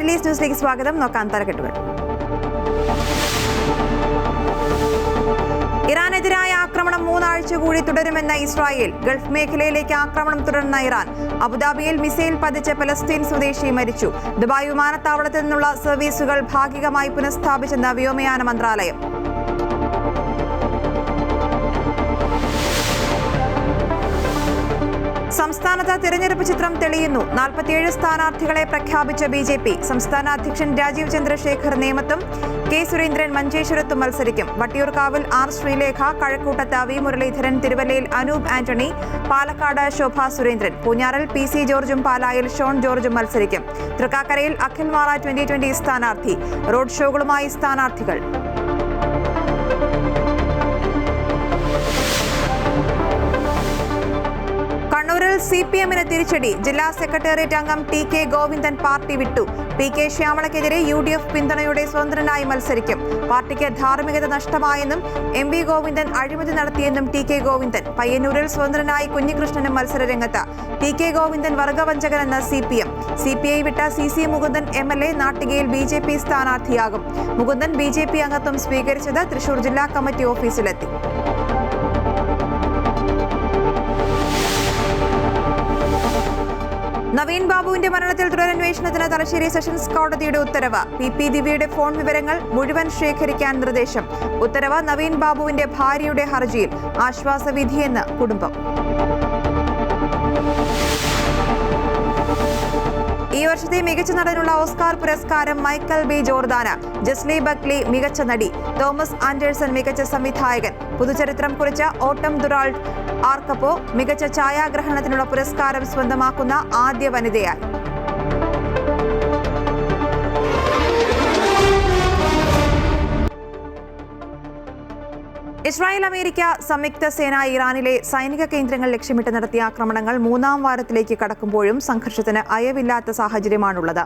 Middle east ന്യൂസിലേക്ക് സ്വാഗതം. നോക്കാം തലക്കെട്ടുകൾ. ഇറാനെതിരായ ആക്രമണം 3 ആഴ്ച കൂടി തുടരുമെന്ന ഇസ്രായേൽ. ഗൾഫ് മേഖലയിലേക്ക് ആക്രമണം തുടർന്ന ഇറാൻ. അബുദാബിയിൽ മിസൈൽ പതിച്ച പലസ്തീൻ സ്വദേശി മരിച്ചു. ദുബായ് വിമാനത്താവളത്തിൽ നിന്നുള്ള സർവീസുകൾ ഭാഗികമായി പുനഃസ്ഥാപിച്ചെന്ന് വ്യോമയാന മന്ത്രാലയം. സംസ്ഥാനത്ത് തിരഞ്ഞെടുപ്പ് ചിത്രം തെളിയുന്നു. 47 സ്ഥാനാർത്ഥികളെ പ്രഖ്യാപിച്ച BJP. സംസ്ഥാന അധ്യക്ഷൻ രാജീവ് ചന്ദ്രശേഖർ നേമത്തും കെ സുരേന്ദ്രൻ മഞ്ചേശ്വരത്തും മത്സരിക്കും. വട്ടിയൂർക്കാവിൽ R ശ്രീലേഖ, കഴക്കൂട്ടത്ത് V മുരളീധരൻ, തിരുവല്ലയിൽ അനൂപ് ആന്റണി, പാലക്കാട് ശോഭ സുരേന്ദ്രൻ, പൂഞ്ഞാറിൽ PC ജോർജും പാലായിൽ ഷോൺ ജോർജും മത്സരിക്കും. തൃക്കാക്കരയിൽ അഖിൽ മാറ 2020 സ്ഥാനാർത്ഥി. റോഡ് ഷോകളുമായി സ്ഥാനാർത്ഥികൾ. കണ്ണൂരിൽ CPM-ന് തിരിച്ചടി. ജില്ലാ സെക്രട്ടേറിയറ്റ് അംഗം TK ഗോവിന്ദൻ പാർട്ടി വിട്ടു. PK ശ്യാമളയ്ക്കെതിരെ UDF പിന്തുണയോടെ സ്വതന്ത്രനായി മത്സരിക്കും. പാർട്ടിക്ക് ധാർമ്മികത നഷ്ടമായെന്നും MV ഗോവിന്ദൻ അഴിമതി നടത്തിയെന്നും TK ഗോവിന്ദൻ. പയ്യന്നൂരിൽ സ്വതന്ത്രനായി കുഞ്ഞികൃഷ്ണനും മത്സരരംഗത്ത്. TK Govindan വർഗവഞ്ചകനെന്ന് CPM. CPI വിട്ട CC Mukundan MLA നാട്ടികയിൽ BJP സ്ഥാനാർത്ഥിയാകും. Mukundan BJP അംഗത്വം സ്വീകരിച്ചത് തൃശൂർ ജില്ലാ കമ്മിറ്റി ഓഫീസിലെത്തി. നവീൻ ബാബുവിന്റെ മരണത്തിൽ തുടരന്വേഷണത്തിന് തലശ്ശേരി സെഷൻസ് കോടതിയുടെ ഉത്തരവ്. PP ദിവ്യയുടെ ഫോൺ വിവരങ്ങൾ മുഴുവൻ ശേഖരിക്കാൻ നിർദ്ദേശം. ഉത്തരവ് നവീൻ ബാബുവിന്റെ ഭാര്യയുടെ ഹർജിയിൽ. ആശ്വാസവിധിയെന്ന് കുടുംബം. ഈ വർഷത്തെ മികച്ച നടനുള്ള ഓസ്കാർ പുരസ്കാരം മൈക്കൽ B ജോർദാന്. ജസ്ലി ബക്ലി മികച്ച നടി. തോമസ് ആൻഡേഴ്സൺ മികച്ച സംവിധായകൻ. പുതുചരിത്രം കുറിച്ച ഓട്ടം ദുറാൾഡ് ആർക്കപ്പോ മികച്ച ഛായാഗ്രഹണത്തിനുള്ള പുരസ്കാരം സ്വന്തമാക്കുന്ന ആദ്യ വനിതയായി. ഇസ്രായേൽ അമേരിക്ക സംയുക്ത സേന ഇറാനിലെ സൈനിക കേന്ദ്രങ്ങൾ ലക്ഷ്യമിട്ട് നടത്തിയ ആക്രമണങ്ങൾ 3ാം വാരത്തിലേക്ക് കടക്കുമ്പോഴും സംഘർഷത്തിന് അയവില്ലാത്ത സാഹചര്യമാണുള്ളത്.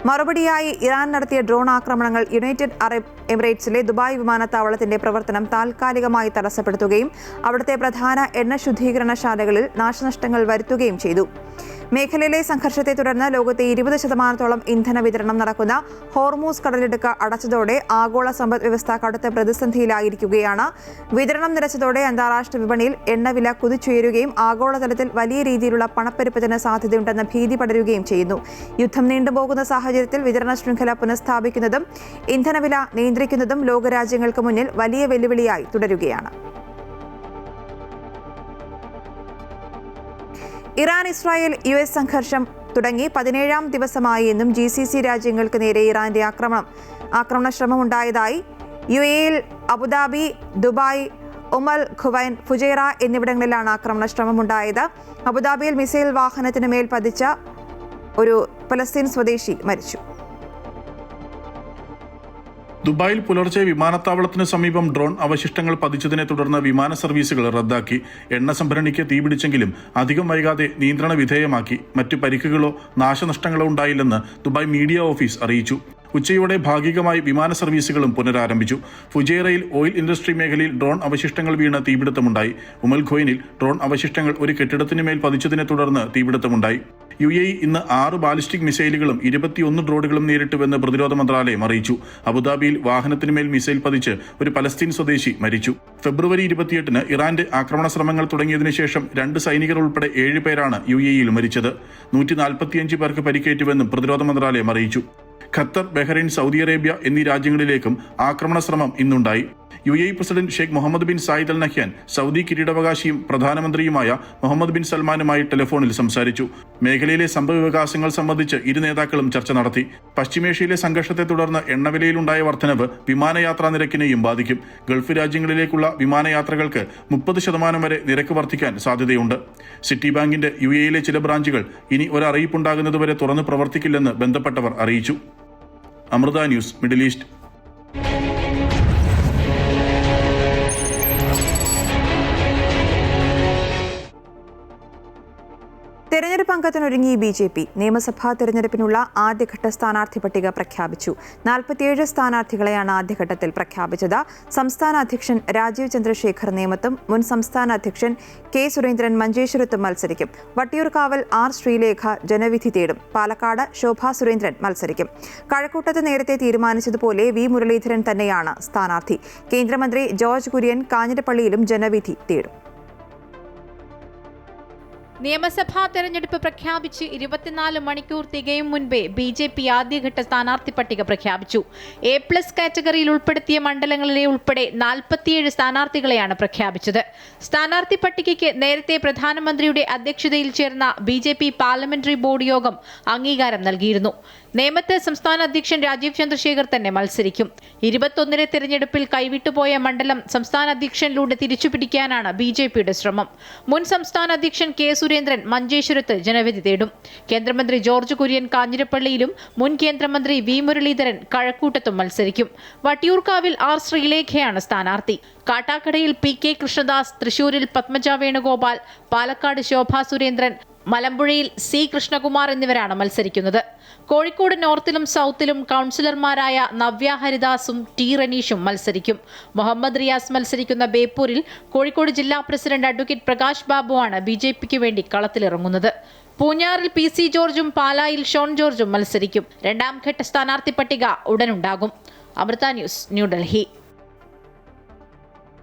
മറുപടിയായി ഇറാൻ നടത്തിയ ഡ്രോൺ ആക്രമണങ്ങൾ യുണൈറ്റഡ് അറബ് എമിറേറ്റ്സിലെ ദുബായ് വിമാനത്താവളത്തിന്റെ പ്രവർത്തനം താൽക്കാലികമായി തടസ്സപ്പെടുത്തുകയും അവിടുത്തെ പ്രധാന എണ്ണ ശുദ്ധീകരണശാലകളിൽ നാശനഷ്ടങ്ങൾ വരുത്തുകയും ചെയ്തു. മേഖലയിലെ സംഘർഷത്തെ തുടർന്ന് ലോകത്തെ 20% ഇന്ധന വിതരണം നടക്കുന്ന ഹോർമൂസ് കടലിടുക്ക് അടച്ചതോടെ ആഗോള സമ്പദ് വ്യവസ്ഥ കടുത്ത പ്രതിസന്ധിയിലായിരിക്കുകയാണ്. വിതരണം നിലച്ചതോടെ അന്താരാഷ്ട്ര വിപണിയിൽ എണ്ണവില കുതിച്ചുയരുകയും ആഗോളതലത്തിൽ വലിയ രീതിയിലുള്ള പണപ്പെരുപ്പത്തിന് സാധ്യതയുണ്ടെന്ന ഭീതി പടരുകയും ചെയ്യുന്നു. യുദ്ധം നീണ്ടുപോകുന്ന സാഹചര്യത്തിൽ വിതരണ ശൃംഖല പുനഃസ്ഥാപിക്കുന്നതും ഇന്ധനവില നിയന്ത്രിക്കുന്നതും ലോകരാജ്യങ്ങൾക്ക് മുന്നിൽ വലിയ വെല്ലുവിളിയായി തുടരുകയാണ്. ഇറാൻ ഇസ്രായേൽ US സംഘർഷം തുടങ്ങി 17ാം ദിവസമായി എന്നും GCC രാജ്യങ്ങൾക്ക് നേരെ ഇറാന്റെ ആക്രമണ ശ്രമമുണ്ടായതായി UAE-യിൽ അബുദാബി, ദുബായ്, ഉമൽ ഖുവൈൻ, ഫുജൈറ എന്നിവിടങ്ങളിലാണ് ആക്രമണ ശ്രമമുണ്ടായത്. അബുദാബിയിൽ മിസൈൽ വാഹനത്തിന് മേൽ പതിച്ച ഒരു പലസ്തീൻ സ്വദേശി മരിച്ചു. ദുബായിൽ പുലർച്ചെ വിമാനത്താവളത്തിന് സമീപം ഡ്രോൺ അവശിഷ്ടങ്ങൾ പതിച്ചതിനെ തുടർന്ന് വിമാന സർവീസുകൾ റദ്ദാക്കി. എണ്ണ സംഭരണിക്ക് തീപിടിച്ചെങ്കിലും അധികം വൈകാതെ നിയന്ത്രണ വിധേയമാക്കി. മറ്റു പരിക്കുകളോ നാശനഷ്ടങ്ങളോ ഉണ്ടായില്ലെന്ന് ദുബായ് മീഡിയ ഓഫീസ് അറിയിച്ചു. ഉച്ചയോടെ ഭാഗികമായി വിമാന സർവീസുകളും പുനരാരംഭിച്ചു. ഫുജൈറയിൽ ഓയിൽ ഇൻഡസ്ട്രി മേഖലയിൽ ഡ്രോൺ അവശിഷ്ടങ്ങൾ വീണ് തീപിടുത്തമുണ്ടായി. ഉമൽ ഖോയിനിൽ ഡ്രോൺ അവശിഷ്ടങ്ങൾ ഒരു കെട്ടിടത്തിന് മേൽ പതിച്ചതിനെ തുടർന്ന് തീപിടുത്തമുണ്ടായി. UAE ഇന്ന് 6 ബാലിസ്റ്റിക് മിസൈലുകളും 21 ഡ്രോണുകളും നേരിട്ടുവെന്ന് പ്രതിരോധ മന്ത്രാലയം അറിയിച്ചു. അബുദാബിയിൽ വാഹനത്തിനുമേൽ മിസൈൽ പതിച്ച് ഒരു പലസ്തീൻ സ്വദേശി മരിച്ചു. ഫെബ്രുവരി 28-ന് ഇറാന്റെ ആക്രമണ ശ്രമങ്ങൾ തുടങ്ങിയതിനു ശേഷം 2 സൈനികർ ഉൾപ്പെടെ 7 പേരാണ് UAE-യിൽ മരിച്ചത്. 145 പേർക്ക് പരിക്കേറ്റുവെന്നും പ്രതിരോധ മന്ത്രാലയം അറിയിച്ചു. ഖത്തർ, ബഹ്റൈൻ, സൗദി അറേബ്യ എന്നീ രാജ്യങ്ങളിലേക്കും ആക്രമണ ശ്രമം ഇന്നുണ്ടായി. UAE president Sheikh Mohammed bin Zayed Al Nahyan Saudi കിരീടാവകാശിയും പ്രധാനമന്ത്രിയുമായ മുഹമ്മദ് ബിൻ സൽമാനുമായി ടെലിഫോണിൽ സംസാരിച്ചു. മേഖലയിലെ സംഭവവികാസങ്ങൾ സംബന്ധിച്ച് ഇരു നേതാക്കളും ചർച്ച നടത്തി. പശ്ചിമേഷ്യയിലെ സംഘർഷത്തെ തുടർന്ന് എണ്ണവിലയിലുണ്ടായ വർധനവ് വിമാനയാത്രാ നിരക്കിനെയും ബാധിക്കും. ഗൾഫ് രാജ്യങ്ങളിലേക്കുള്ള വിമാനയാത്രകൾക്ക് 30% വരെ നിരക്ക് വർദ്ധിക്കാൻ സാധ്യതയുണ്ട്. സിറ്റി ബാങ്കിന്റെ UAE-യിലെ ചില ബ്രാഞ്ചുകൾ ഇനി ഒരറിയിപ്പുണ്ടാകുന്നതുവരെ തുറന്ന് പ്രവർത്തിക്കില്ലെന്ന് ബന്ധപ്പെട്ടവർ അറിയിച്ചു. Amrita news, middle east. തെരഞ്ഞെടുപ്പ് അംഗത്തിനൊരുങ്ങി BJP. നിയമസഭാ തെരഞ്ഞെടുപ്പിനുള്ള ആദ്യഘട്ട സ്ഥാനാർത്ഥി പട്ടിക പ്രഖ്യാപിച്ചു. 47 സ്ഥാനാർത്ഥികളെയാണ് ആദ്യഘട്ടത്തിൽ പ്രഖ്യാപിച്ചത്. സംസ്ഥാന അധ്യക്ഷൻ രാജീവ് ചന്ദ്രശേഖർ നേമത്തും മുൻ സംസ്ഥാന അധ്യക്ഷൻ K. സുരേന്ദ്രൻ മഞ്ചേശ്വരത്തും മത്സരിക്കും. വട്ടിയൂർക്കാവിൽ R. ശ്രീലേഖ ജനവിധി തേടും. പാലക്കാട് ശോഭാ സുരേന്ദ്രൻ മത്സരിക്കും. കഴക്കൂട്ടത്ത് നേരത്തെ തീരുമാനിച്ചതുപോലെ V. മുരളീധരൻ തന്നെയാണ് സ്ഥാനാർത്ഥി. കേന്ദ്രമന്ത്രി ജോർജ് കുര്യൻ കാഞ്ഞിരപ്പള്ളിയിലും ജനവിധി തേടും. നിയമസഭാ തെരഞ്ഞെടുപ്പ് പ്രഖ്യാപിച്ച് 24 മണിക്കൂർ തികയും മുൻപേ BJP ആദ്യഘട്ട സ്ഥാനാർത്ഥി പട്ടിക പ്രഖ്യാപിച്ചു. A+ കാറ്റഗറിയിൽ ഉൾപ്പെടുത്തിയ മണ്ഡലങ്ങളിലെ ഉൾപ്പെടെ 47 സ്ഥാനാർത്ഥികളെയാണ് പ്രഖ്യാപിച്ചത്. സ്ഥാനാർത്ഥി പട്ടികയ്ക്ക് നേരത്തെ പ്രധാനമന്ത്രിയുടെ അധ്യക്ഷതയിൽ ചേർന്ന BJP പാർലമെന്ററി ബോർഡ് യോഗം അംഗീകാരം നൽകിയിരുന്നു. നേമത്ത് സംസ്ഥാന അധ്യക്ഷൻ രാജീവ് ചന്ദ്രശേഖർ തന്നെ മത്സരിക്കും. 21 തെരഞ്ഞെടുപ്പിൽ കൈവിട്ടുപോയ മണ്ഡലം സംസ്ഥാന അധ്യക്ഷനിലൂടെ തിരിച്ചുപിടിക്കാനാണ് BJPയുടെ ശ്രമം. മുൻ സംസ്ഥാന അധ്യക്ഷൻ K. സുരേന്ദ്രൻ മഞ്ചേശ്വരത്ത് ജനവിധി തേടും. കേന്ദ്രമന്ത്രി ജോർജ് കുര്യൻ കാഞ്ഞിരപ്പള്ളിയിലും മുൻ കേന്ദ്രമന്ത്രി V. മുരളീധരൻ കഴക്കൂട്ടത്തും മത്സരിക്കും. വട്ടിയൂർക്കാവിൽ R. ശ്രീലേഖയാണ് സ്ഥാനാർത്ഥി. കാട്ടാക്കടയിൽ PK കൃഷ്ണദാസ്, തൃശൂരിൽ പത്മജ വേണുഗോപാൽ, പാലക്കാട് ശോഭാ സുരേന്ദ്രൻ, മലമ്പുഴയിൽ C. കൃഷ്ണകുമാർ എന്നിവരാണ് മത്സരിക്കുന്നത്. കോഴിക്കോട് നോർത്തിലും സൗത്തിലും കൗൺസിലർമാരായ നവ്യ ഹരിദാസും T. റനീഷും മത്സരിക്കും. മുഹമ്മദ് റിയാസ് മത്സരിക്കുന്ന ബേപ്പൂരിൽ കോഴിക്കോട് ജില്ലാ പ്രസിഡന്റ് അഡ്വക്കേറ്റ് പ്രകാശ് ബാബുവാണ് BJPക്ക് വേണ്ടി കളത്തിലിറങ്ങുന്നത്. പൂഞ്ഞാറിൽ PC ജോർജും പാലായിൽ ഷോൺ ജോർജും മത്സരിക്കും. രണ്ടാം ഘട്ട സ്ഥാനാർത്ഥി പട്ടിക ഉടനുണ്ടാകും. അമൃത ന്യൂസ്, ന്യൂഡൽഹി.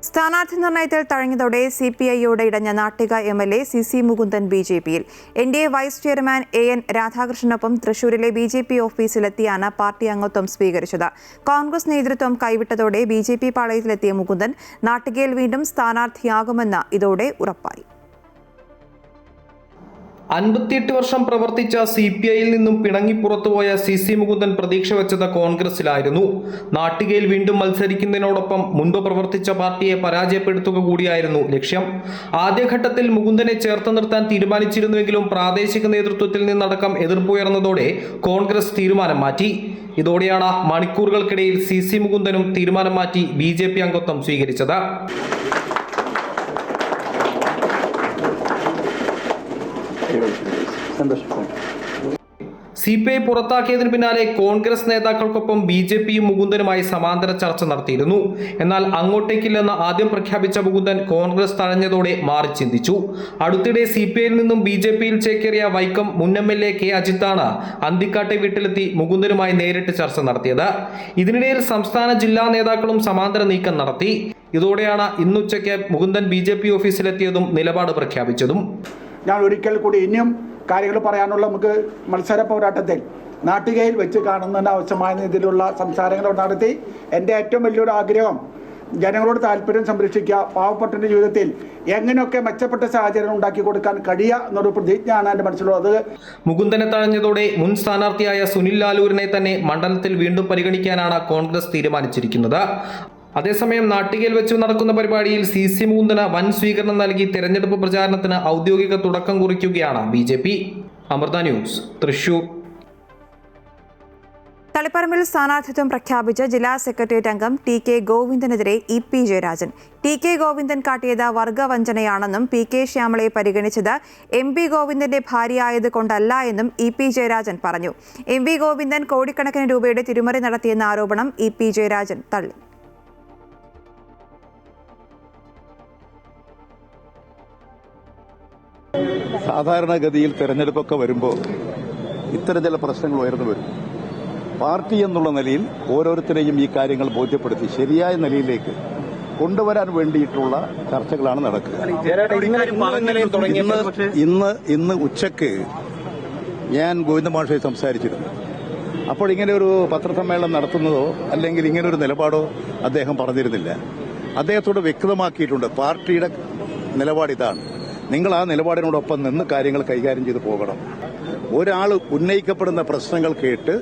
സ്ഥാനാർത്ഥി നിർണയത്തിൽ തഴഞ്ഞതോടെ CPIയോട് ഇടഞ്ഞ നാട്ടിക MLA CC മുകുന്ദൻ BJPയിൽ. NDA വൈസ് ചെയർമാൻ AN രാധാകൃഷ്ണനൊപ്പം തൃശൂരിലെ BJP ഓഫീസിലെത്തിയാണ് പാർട്ടി അംഗത്വം സ്വീകരിച്ചത്. കോൺഗ്രസ് നേതൃത്വം കൈവിട്ടതോടെ BJP പാളയത്തിലെത്തിയ മുകുന്ദൻ നാട്ടികയിൽ വീണ്ടും സ്ഥാനാർത്ഥിയാകുമെന്ന് ഇതോടെ ഉറപ്പായി. 58 വർഷം പ്രവർത്തിച്ച CPIയിൽ നിന്നും പിണങ്ങി പുറത്തുപോയ CC മുകുന്ദൻ പ്രതീക്ഷ വെച്ചത് കോൺഗ്രസിലായിരുന്നു. നാട്ടികയിൽ വീണ്ടും മത്സരിക്കുന്നതിനോടൊപ്പം മുൻപ് പ്രവർത്തിച്ച പാർട്ടിയെ പരാജയപ്പെടുത്തുക കൂടിയായിരുന്നു ലക്ഷ്യം. ആദ്യഘട്ടത്തിൽ മുകുന്ദനെ ചേർത്ത് നിർത്താൻ തീരുമാനിച്ചിരുന്നുവെങ്കിലും പ്രാദേശിക നേതൃത്വത്തിൽ നിന്നടക്കം എതിർപ്പുയർന്നതോടെ കോൺഗ്രസ് തീരുമാനം മാറ്റി. ഇതോടെയാണ് മണിക്കൂറുകൾക്കിടയിൽ CC മുകുന്ദനും തീരുമാനം മാറ്റി BJP അംഗത്വം സ്വീകരിച്ചത്. CPI പുറത്താക്കിയതിന് പിന്നാലെ കോൺഗ്രസ് നേതാക്കൾക്കൊപ്പം BJPയും മുകുന്ദനുമായി സമാന്തര ചർച്ച നടത്തിയിരുന്നു. എന്നാൽ അങ്ങോട്ടേക്കില്ലെന്ന് ആദ്യം പ്രഖ്യാപിച്ച മുകുന്ദൻ കോൺഗ്രസ് തഴഞ്ഞതോടെ മാറി ചിന്തിച്ചു. അടുത്തിടെ CPIയിൽ നിന്നും BJPയിൽ ചേക്കേറിയ വൈക്കം മുൻ MLA K. അജിത്താണ് അന്തിക്കാട്ടെ വീട്ടിലെത്തി മുകുന്ദനുമായി നേരിട്ട് ചർച്ച നടത്തിയത്. ഇതിനിടയിൽ സംസ്ഥാന ജില്ലാ നേതാക്കളും സമാന്തര നീക്കം നടത്തി. ഇതോടെയാണ് ഇന്നുച്ചയ്ക്ക് മുകുന്ദൻ BJP ഓഫീസിലെത്തിയതും നിലപാട് പ്രഖ്യാപിച്ചതും. ഞാൻ ഒരിക്കൽ കൂടി ഇനിയും കാര്യങ്ങൾ പറയാനുള്ള നമുക്ക് മത്സര പോരാട്ടത്തിൽ നാട്ടികയിൽ വെച്ച് കാണുന്നതിന് ആവശ്യമായ രീതിയിലുള്ള സംസാരങ്ങൾ നടത്തി. എൻ്റെ ഏറ്റവും വലിയൊരു ആഗ്രഹം ജനങ്ങളോട് താല്പര്യം സംരക്ഷിക്കുക, പാവപ്പെട്ടവരുടെ ജീവിതത്തിൽ എങ്ങനെയൊക്കെ മെച്ചപ്പെട്ട സാഹചര്യം ഉണ്ടാക്കി കൊടുക്കാൻ കഴിയുക എന്നൊരു പ്രതിജ്ഞയാണ് എൻ്റെ മനസ്സിലുള്ളത്. മുകുന്ദനെ തഴഞ്ഞതോടെ മുൻ സ്ഥാനാർത്ഥിയായ സുനിൽ ലാലൂരിനെ തന്നെ മണ്ഡലത്തിൽ വീണ്ടും പരിഗണിക്കാനാണ് കോൺഗ്രസ് തീരുമാനിച്ചിരിക്കുന്നത്. അതേസമയം നാട്ടികയിൽ വെച്ച് നടക്കുന്ന പരിപാടിയിൽ CC മുകുന്ദന് വൻ സ്വീകരണം നൽകി തെരഞ്ഞെടുപ്പ് പ്രചാരണത്തിന് ഔദ്യോഗിക തുടക്കം കുറിക്കുകയാണ് BJP. അമൃത ന്യൂസ്, തൃശൂർ. തളിപ്പറമ്പിൽ സ്ഥാനാർത്ഥിത്വം പ്രഖ്യാപിച്ച ജില്ലാ സെക്രട്ടേറിയറ്റ് അംഗം TK ഗോവിന്ദനെതിരെ EP Jayarajan. TK Govindan കാട്ടിയത് വർഗവഞ്ചനയാണെന്നും PK ശ്യാമളയെ പരിഗണിച്ചത് MP ഗോവിന്ദന്റെ ഭാര്യയായത് കൊണ്ടല്ല എന്നും EP ജയരാജൻ പറഞ്ഞു. MP ഗോവിന്ദൻ കോടിക്കണക്കിന് രൂപയുടെ തിരിമറി നടത്തിയെന്ന ആരോപണം EP ജയരാജൻ തള്ളി. സാധാരണഗതിയിൽ തെരഞ്ഞെടുപ്പൊക്കെ വരുമ്പോൾ ഇത്തരം ചില പ്രശ്നങ്ങൾ ഉയർന്നു വരും. പാർട്ടി എന്നുള്ള നിലയിൽ ഓരോരുത്തരെയും ഈ കാര്യങ്ങൾ ബോധ്യപ്പെടുത്തി ശരിയായ നിലയിലേക്ക് കൊണ്ടുവരാൻ വേണ്ടിയിട്ടുള്ള ചർച്ചകളാണ് നടക്കുക. ഇന്ന് ഉച്ചയ്ക്ക് ഞാൻ ഗോവിന്ദമാഷയെ സംസാരിച്ചിരുന്നു. അപ്പോൾ ഇങ്ങനെ ഒരു പത്രസമ്മേളനം നടത്തുന്നതോ അല്ലെങ്കിൽ ഇങ്ങനെ ഒരു നിലപാടോ അദ്ദേഹം പറഞ്ഞിരുന്നില്ല. അദ്ദേഹത്തോട് വ്യക്തമാക്കിയിട്ടുണ്ട് പാർട്ടിയുടെ നിലപാട് ഇതാണ്, നിങ്ങൾ ആ നിലപാടിനോടൊപ്പം നിന്ന് കാര്യങ്ങൾ കൈകാര്യം ചെയ്ത് പോകണം. ഒരാൾ ഉന്നയിക്കപ്പെടുന്ന പ്രശ്നങ്ങൾ കേട്ട്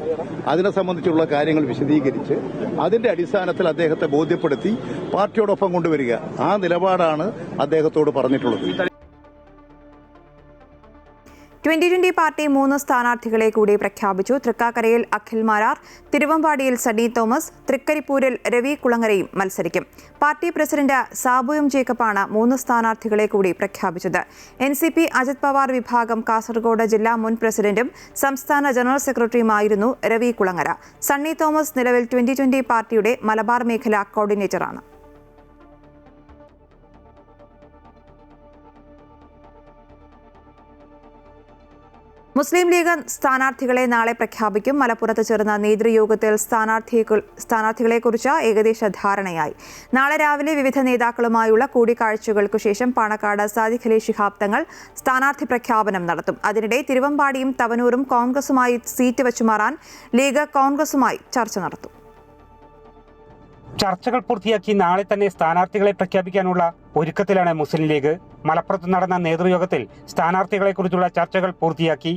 അതിനെ സംബന്ധിച്ചുള്ള കാര്യങ്ങൾ വിശദീകരിച്ച് അതിന്റെ അടിസ്ഥാനത്തിൽ അദ്ദേഹത്തെ ബോധ്യപ്പെടുത്തി പാർട്ടിയോടൊപ്പം കൊണ്ടുവരിക, ആ നിലപാടാണ് അദ്ദേഹത്തോട് പറഞ്ഞിട്ടുള്ളത്. 2020 പാർട്ടി 3 സ്ഥാനാർത്ഥികളെ കൂടി പ്രഖ്യാപിച്ചു. തൃക്കാക്കരയിൽ അഖിൽ മാരാർ, തിരുവമ്പാടിയിൽ സണ്ണി തോമസ്, തൃക്കരിപ്പൂരിൽ രവി കുളങ്ങരയും മത്സരിക്കും. പാർട്ടി പ്രസിഡന്റ് സാബു എം ജേക്കബാണ് 3 സ്ഥാനാർത്ഥികളെ കൂടി പ്രഖ്യാപിച്ചത്. NCP അജിത് പവാർ വിഭാഗം കാസർഗോഡ് ജില്ലാ മുൻ പ്രസിഡന്റും സംസ്ഥാന ജനറൽ സെക്രട്ടറിയുമായിരുന്നു രവി കുളങ്ങര. സണ്ണി തോമസ് നിലവിൽ 2020 പാർട്ടിയുടെ മലബാർ മേഖലാ കോർഡിനേറ്ററാണ്. മുസ്ലിം ലീഗ് സ്ഥാനാർത്ഥികളെ നാളെ പ്രഖ്യാപിക്കും. മലപ്പുറത്ത് ചേർന്ന നേതൃയോഗത്തിൽ സ്ഥാനാർത്ഥികളെക്കുറിച്ച് ഏകദേശ ധാരണയായി. നാളെ രാവിലെ വിവിധ നേതാക്കളുമായുള്ള കൂടിക്കാഴ്ചകൾക്കു ശേഷം പാണക്കാട് സാദിഖ് അലി ശിഹാബ് തങ്ങൾ സ്ഥാനാർത്ഥി പ്രഖ്യാപനം നടത്തും. അതിനിടെ തിരുവമ്പാടിയും തവനൂരും കോൺഗ്രസുമായി സീറ്റ് വെച്ചുമാറാൻ ലീഗ് കോൺഗ്രസുമായി ചർച്ച നടത്തും. ചർച്ചകൾ പൂർത്തിയാക്കി നാളെ തന്നെ സ്ഥാനാർത്ഥികളെ പ്രഖ്യാപിക്കാനുള്ള ഒരുക്കത്തിലാണ് മുസ്ലിം ലീഗ്. മലപ്പുറത്ത് നടന്ന നേതൃയോഗത്തിൽ സ്ഥാനാർത്ഥികളെക്കുറിച്ചുള്ള ചർച്ചകൾ പൂർത്തിയാക്കി.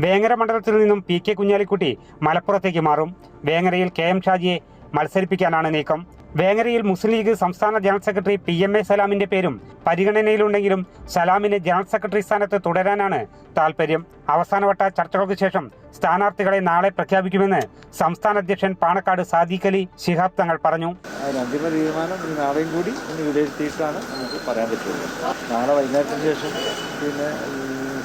വേങ്ങര മണ്ഡലത്തിൽ നിന്നും PK കുഞ്ഞാലിക്കുട്ടി മലപ്പുറത്തേക്ക് മാറും. വേങ്ങരയിൽ KM ഷാജിയെ മത്സരിപ്പിക്കാനാണ് നീക്കം. വേങ്ങരയിൽ മുസ്ലിം ലീഗ് സംസ്ഥാന ജനറൽ സെക്രട്ടറി PMA സലാമിന്റെ പേരും പരിഗണനയിലുണ്ടെങ്കിലും സലാമിന് ജനറൽ സെക്രട്ടറി സ്ഥാനത്ത് തുടരാനാണ് താൽപര്യം. അവസാനവട്ട ചർച്ചകൾക്ക് ശേഷം സ്ഥാനാർത്ഥികളെ നാളെ പ്രഖ്യാപിക്കുമെന്ന് സംസ്ഥാന അധ്യക്ഷൻ പാണക്കാട് സാദിഖ് അലി ശിഹാബ് തങ്ങൾ പറഞ്ഞു. അന്തിമ തീരുമാനം നാളെയും കൂടി വിലയിരുത്തിയിട്ടാണ് നമുക്ക് പറയാൻ പറ്റുള്ളൂ. നാളെ വൈകുന്നേരത്തിന് ശേഷം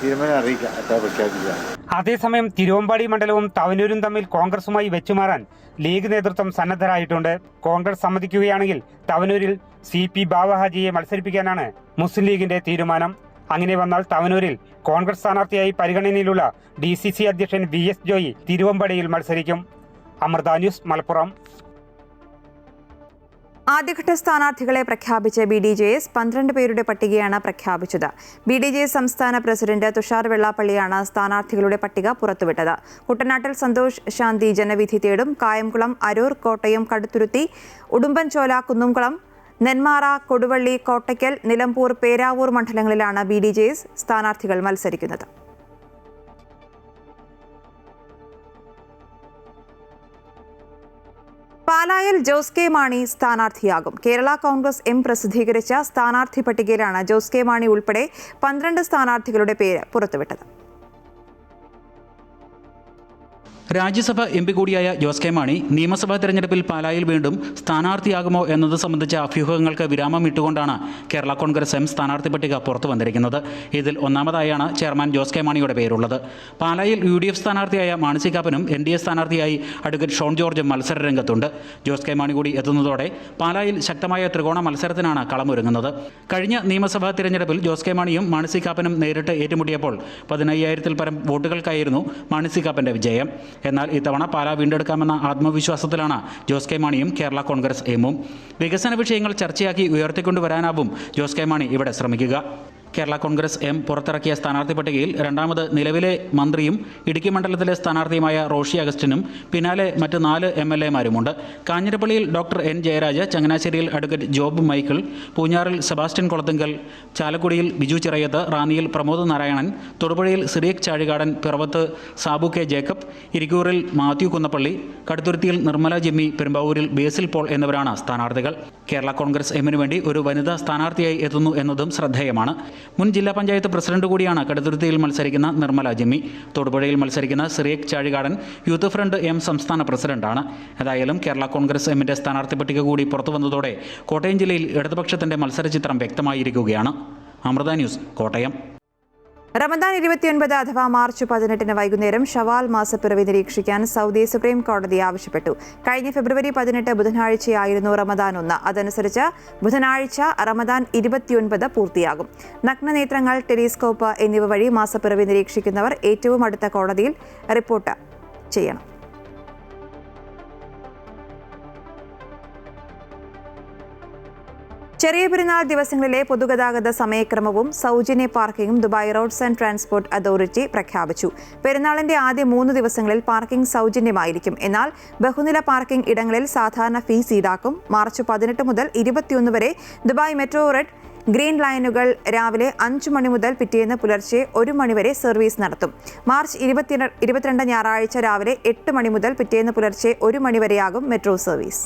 തീരുമാനം അറിയിക്കാം, എത്ര പ്രഖ്യാപിക്കുക. അതേസമയം തിരുവമ്പാടി മണ്ഡലവും തവനൂരും തമ്മിൽ കോൺഗ്രസുമായി വെച്ചുമാറാൻ ലീഗ് നേതൃത്വം സന്നദ്ധരായിട്ടുണ്ട്. കോൺഗ്രസ് സമ്മതിക്കുകയാണെങ്കിൽ തവനൂരിൽ CP ബാവഹാജിയെ മത്സരിപ്പിക്കാനാണ് മുസ്ലിം ലീഗിന്റെ തീരുമാനം. അങ്ങനെ വന്നാൽ തവനൂരിൽ കോൺഗ്രസ് സ്ഥാനാർത്ഥിയായി പരിഗണനയിലുള്ള DCC അധ്യക്ഷൻ VS ജോയി തിരുവമ്പാടിയിൽ മത്സരിക്കും. അമൃത ന്യൂസ്, മലപ്പുറം. ആദ്യഘട്ട സ്ഥാനാർത്ഥികളെ പ്രഖ്യാപിച്ച BDJS 12 പേരുടെ പട്ടികയാണ് പ്രഖ്യാപിച്ചത്. BDJS സംസ്ഥാന പ്രസിഡന്റ് തുഷാർ വെള്ളാപ്പള്ളിയാണ് സ്ഥാനാർത്ഥികളുടെ പട്ടിക പുറത്തുവിട്ടത്. കുട്ടനാട്ടിൽ സന്തോഷ് ശാന്തി ജനവിധി തേടും. കായംകുളം, അരൂർ, കോട്ടയം, കടുത്തുരുത്തി, ഉടുമ്പൻചോല, കുന്നുംകുളം, നെന്മാറ, കൊടുവള്ളി, കോട്ടയ്ക്കൽ, നിലമ്പൂർ, പേരാവൂർ മണ്ഡലങ്ങളിലാണ് BDJS സ്ഥാനാർത്ഥികൾ മത്സരിക്കുന്നത്. പാലായിൽ ജോസ് കെ മാണി സ്ഥാനാർത്ഥിയാകും. കേരള കോൺഗ്രസ് M പ്രസിദ്ധീകരിച്ച സ്ഥാനാർത്ഥി പട്ടികയിലാണ് ജോസ് കെ മാണി ഉൾപ്പെടെ 12 സ്ഥാനാർത്ഥികളുടെ പേര് പുറത്തുവിട്ടത്. രാജ്യസഭ MP കൂടിയായ ജോസ് കെ മാണി നിയമസഭാ തെരഞ്ഞെടുപ്പിൽ പാലായിൽ വീണ്ടും സ്ഥാനാർത്ഥിയാകുമോ എന്നത് സംബന്ധിച്ച അഭ്യൂഹങ്ങൾക്ക് വിരാമം ഇട്ടുകൊണ്ടാണ് കേരള കോൺഗ്രസ് M സ്ഥാനാർത്ഥി പട്ടിക പുറത്തു വന്നിരിക്കുന്നത്. ഇതിൽ ഒന്നാമതായാണ് ചെയർമാൻ ജോസ് കെ മാണിയുടെ പേരുള്ളത്. പാലായിൽ UDF സ്ഥാനാർത്ഥിയായ മാണി സി കാപ്പനും NDA സ്ഥാനാർത്ഥിയായി അഡ്വക്കേറ്റ് ഷോൺ ജോർജും മത്സര രംഗത്തുണ്ട്. ജോസ് കെ മാണി കൂടി എത്തുന്നതോടെ പാലായിൽ ശക്തമായ ത്രികോണ മത്സരത്തിനാണ് കളമൊരുങ്ങുന്നത്. കഴിഞ്ഞ നിയമസഭാ തിരഞ്ഞെടുപ്പിൽ ജോസ് കെ മാണിയും മാണി സി കാപ്പനും നേരിട്ട് ഏറ്റുമുട്ടിയപ്പോൾ 15,000-ൽ പരം വോട്ടുകൾക്കായിരുന്നു മാണി സി കാപ്പന്റെ വിജയം. എന്നാൽ ഇത്തവണ പാലാ വീണ്ടെടുക്കാമെന്ന ആത്മവിശ്വാസത്തിലാണ് ജോസ് കെ മാണിയും കേരള കോൺഗ്രസ് എമ്മും. വികസന വിഷയങ്ങൾ ചർച്ചയാക്കി ഉയർത്തിക്കൊണ്ടുവരാനാവും ജോസ് കെ മാണി ഇവിടെ ശ്രമിക്കുക. കേരള കോൺഗ്രസ് M പുറത്തിറക്കിയ സ്ഥാനാർത്ഥി പട്ടികയിൽ രണ്ടാമത് നിലവിലെ മന്ത്രിയും ഇടുക്കി മണ്ഡലത്തിലെ സ്ഥാനാർത്ഥിയുമായ റോഷി അഗസ്റ്റിനും പിന്നാലെ മറ്റ് 4 MLA-മാരുമുണ്ട്. കാഞ്ഞിരപ്പള്ളിയിൽ ഡോക്ടർ N ജയരാജ്, ചങ്ങനാശ്ശേരിയിൽ അഡ്വക്കേറ്റ് ജോബ് മൈക്കിൾ, പൂഞ്ഞാറിൽ സെബാസ്റ്റ്യൻ കൊളത്തുങ്കൽ, ചാലക്കുടിയിൽ ബിജു ചിറയത്ത്, റാന്നിയിൽ പ്രമോദ് നാരായണൻ, തൊടുപുഴയിൽ സിറിയക് ചാഴികാടൻ, പിറവത്ത് സാബു K ജേക്കബ്, ഇരിക്കൂറിൽ മാത്യു കുന്നപ്പള്ളി, കടുത്തുരുത്തിയിൽ നിർമ്മല ജിമ്മി, പെരുമ്പാവൂരിൽ ബേസിൽ പോൾ എന്നിവരാണ് സ്ഥാനാർത്ഥികൾ. കേരള കോൺഗ്രസ് M വേണ്ടി ഒരു വനിതാ സ്ഥാനാർത്ഥിയായി എത്തുന്നു എന്നതും ശ്രദ്ധേയമാണ്. മുൻ ജില്ലാ പഞ്ചായത്ത് പ്രസിഡന്റ് കൂടിയാണ് കടുത്തുരുത്തിയിൽ മത്സരിക്കുന്ന നിർമ്മല ജിമ്മി. തൊടുപുഴയിൽ മത്സരിക്കുന്ന Cyriac Chazhikadan youth front M സംസ്ഥാന പ്രസിഡന്റാണ്. ഏതായാലും കേരള കോൺഗ്രസ് M സ്ഥാനാർത്ഥി പട്ടിക കൂടി പുറത്തു വന്നതോടെ കോട്ടയം ജില്ലയിൽ ഇടതുപക്ഷത്തിന്റെ മത്സരചിത്രം വ്യക്തമായിരിക്കുകയാണ്. അമൃത ന്യൂസ്, കോട്ടയം. റമദാൻ 29 അഥവാ മാർച്ച് 18 വൈകുന്നേരം ഷവാൽ മാസപ്പിറവി നിരീക്ഷിക്കാൻ സൗദി സുപ്രീം കോടതി ആവശ്യപ്പെട്ടു. കഴിഞ്ഞ ഫെബ്രുവരി 18 ബുധനാഴ്ചയായിരുന്നു റമദാൻ 1. അതനുസരിച്ച് ബുധനാഴ്ച റമദാൻ 29 പൂർത്തിയാകും. നഗ്നനേത്രങ്ങൾ, ടെലിസ്കോപ്പ് എന്നിവ വഴി മാസപ്പിറവി നിരീക്ഷിക്കുന്നവർ ഏറ്റവും അടുത്ത കോടതിയിൽ റിപ്പോർട്ട് ചെയ്യണം. ചെറിയ പെരുന്നാൾ ദിവസങ്ങളിലെ പൊതുഗതാഗത സമയക്രമവും സൗജന്യ പാർക്കിംഗും Dubai roads and transport authority പ്രഖ്യാപിച്ചു. പെരുന്നാളിന്റെ ആദ്യ 3 ദിവസങ്ങളിൽ പാർക്കിംഗ് സൗജന്യമായിരിക്കും. എന്നാൽ ബഹുനില പാർക്കിംഗ് ഇടങ്ങളിൽ സാധാരണ ഫീസ് ഈടാക്കും. മാർച്ച് 18 മുതൽ 21 വരെ ദുബായ് മെട്രോ റെഡ് ഗ്രീൻ ലൈനുകൾ രാവിലെ 5 മണി മുതൽ പിറ്റേന്ന് പുലർച്ചെ 1 മണി വരെ സർവീസ് നടത്തും. മാർച്ച് 22 ഞായറാഴ്ച രാവിലെ 8 മണി മുതൽ പിറ്റേന്ന് പുലർച്ചെ 1 മണി വരെയാകും മെട്രോ സർവീസ്.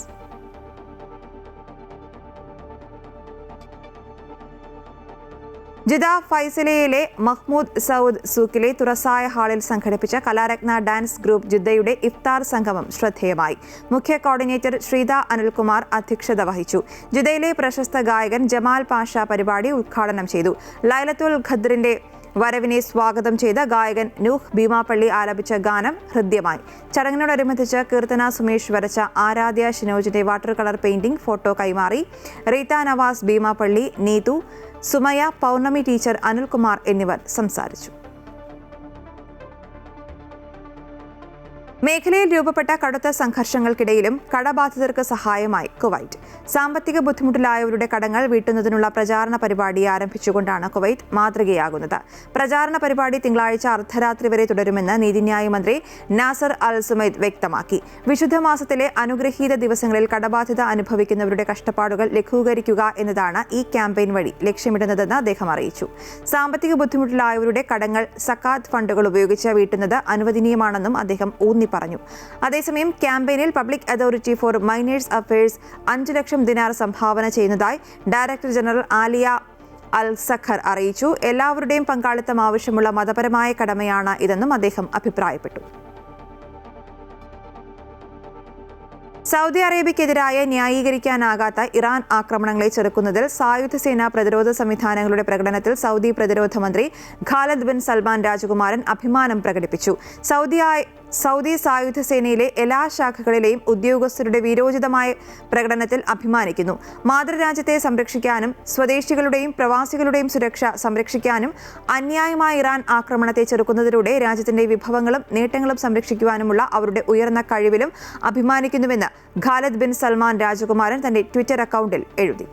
ജിദ ഫൈസലയിലെ മഹ്മൂദ് സൗദ് സൂക്കിലെ തുറസായ ഹാളിൽ സംഘടിപ്പിച്ച കലാരത്ന ഡാൻസ് ഗ്രൂപ്പ് ജിദ്ദയുടെ ഇഫ്താർ സംഗമം ശ്രദ്ധേയമായി. മുഖ്യ കോർഡിനേറ്റർ ശ്രീത അനിൽകുമാർ അധ്യക്ഷത വഹിച്ചു. ജിദ്ദയിലെ പ്രശസ്ത ഗായകൻ ജമാൽ പാഷ പരിപാടി ഉദ്ഘാടനം ചെയ്തു. ലൈലത്തുൽ ഖദ്റിന്റെ വരവിനെ സ്വാഗതം ചെയ്ത ഗായകൻ നൂഹ് ഭീമാപ്പള്ളി ആലപിച്ച ഗാനം ഹൃദ്യമായി. ചടങ്ങിനോടനുബന്ധിച്ച് കീർത്തന സുമേഷ് വരച്ച ആരാധ്യ ഷിനോജിന്റെ വാട്ടർ കളർ പെയിന്റിംഗ് ഫോട്ടോ കൈമാറി. റീത്ത നവാസ് ഭീമാപ്പള്ളി, നീതു, സുമയ, പൗർണമി ടീച്ചർ, അനിൽകുമാർ എന്നിവർ സംസാരിച്ചു. മേഖലയിൽ രൂപപ്പെട്ട കടുത്ത സംഘർഷങ്ങൾക്കിടയിലും കടബാധിതർക്ക് സഹായമായി കുവൈറ്റ്. സാമ്പത്തിക ബുദ്ധിമുട്ടിലായവരുടെ കടങ്ങൾ വീട്ടുന്നതിനുള്ള പ്രചാരണ പരിപാടി ആരംഭിച്ചുകൊണ്ടാണ് കുവൈറ്റ് മാതൃകയാകുന്നത്. പ്രചാരണ പരിപാടി തിങ്കളാഴ്ച അർദ്ധരാത്രി വരെ തുടരുമെന്ന് നീതിന്യായ മന്ത്രി നാസർ അൽ സുമൈദ് വ്യക്തമാക്കി. വിശുദ്ധ മാസത്തിലെ അനുഗ്രഹീത ദിവസങ്ങളിൽ കടബാധ്യത അനുഭവിക്കുന്നവരുടെ കഷ്ടപ്പാടുകൾ ലഘൂകരിക്കുക എന്നതാണ് ഈ ക്യാമ്പയിൻ വഴി ലക്ഷ്യമിടുന്നതെന്ന് അദ്ദേഹം അറിയിച്ചു. സാമ്പത്തിക ബുദ്ധിമുട്ടിലായവരുടെ കടങ്ങൾ സക്കാത്ത് ഫണ്ടുകൾ ഉപയോഗിച്ച് വീട്ടുന്നത് അനുവദനീയമാണെന്നും അദ്ദേഹം ഊന്നി പറഞ്ഞു. അതേസമയം ക്യാമ്പയിനിൽ public authority for minors affairs 5 ലക്ഷം ദിനാർ സംഭാവന ചെയ്യുന്നതായി director general Alia al Saqar അറിയിച്ചു. എല്ലാവരുടെയും പങ്കാളിത്തം ആവശ്യമുള്ള മതപരമായ കടമയാണ് ഇതെന്നും അദ്ദേഹം അഭിപ്രായപ്പെട്ടു. സൗദി അറേബ്യക്കെതിരായ ന്യായീകരിക്കാനാകാത്ത ഇറാൻ ആക്രമണങ്ങളെ ചെറുക്കുന്നതിൽ സായുധ സേനാ പ്രതിരോധ സംവിധാനങ്ങളുടെ പ്രകടനത്തിൽ സൗദി പ്രതിരോധ മന്ത്രി ഖാലിദ് ബിൻ സൽമാൻ രാജകുമാരൻ അഭിമാനം പ്രകടിപ്പിച്ചു. സൗദി സായുധ സേനയിലെ എല്ലാ ശാഖകളിലെയും ഉദ്യോഗസ്ഥരുടെ വീരോചിതമായ പ്രകടനത്തിൽ അഭിമാനിക്കുന്നു. മാതൃരാജ്യത്തെ സംരക്ഷിക്കാനും സ്വദേശികളുടെയും പ്രവാസികളുടെയും സുരക്ഷ സംരക്ഷിക്കാനും അന്യായമായ ഇറാൻ ആക്രമണത്തെ ചെറുക്കുന്നതിലൂടെ രാജ്യത്തിന്റെ വിഭവങ്ങളും നേട്ടങ്ങളും സംരക്ഷിക്കുവാനുമുള്ള അവരുടെ ഉയർന്ന കഴിവിലും അഭിമാനിക്കുന്നുവെന്ന് ഖാലിദ് ബിൻ സൽമാൻ രാജകുമാരൻ തന്റെ ട്വിറ്റർ അക്കൗണ്ടിൽ എഴുതി.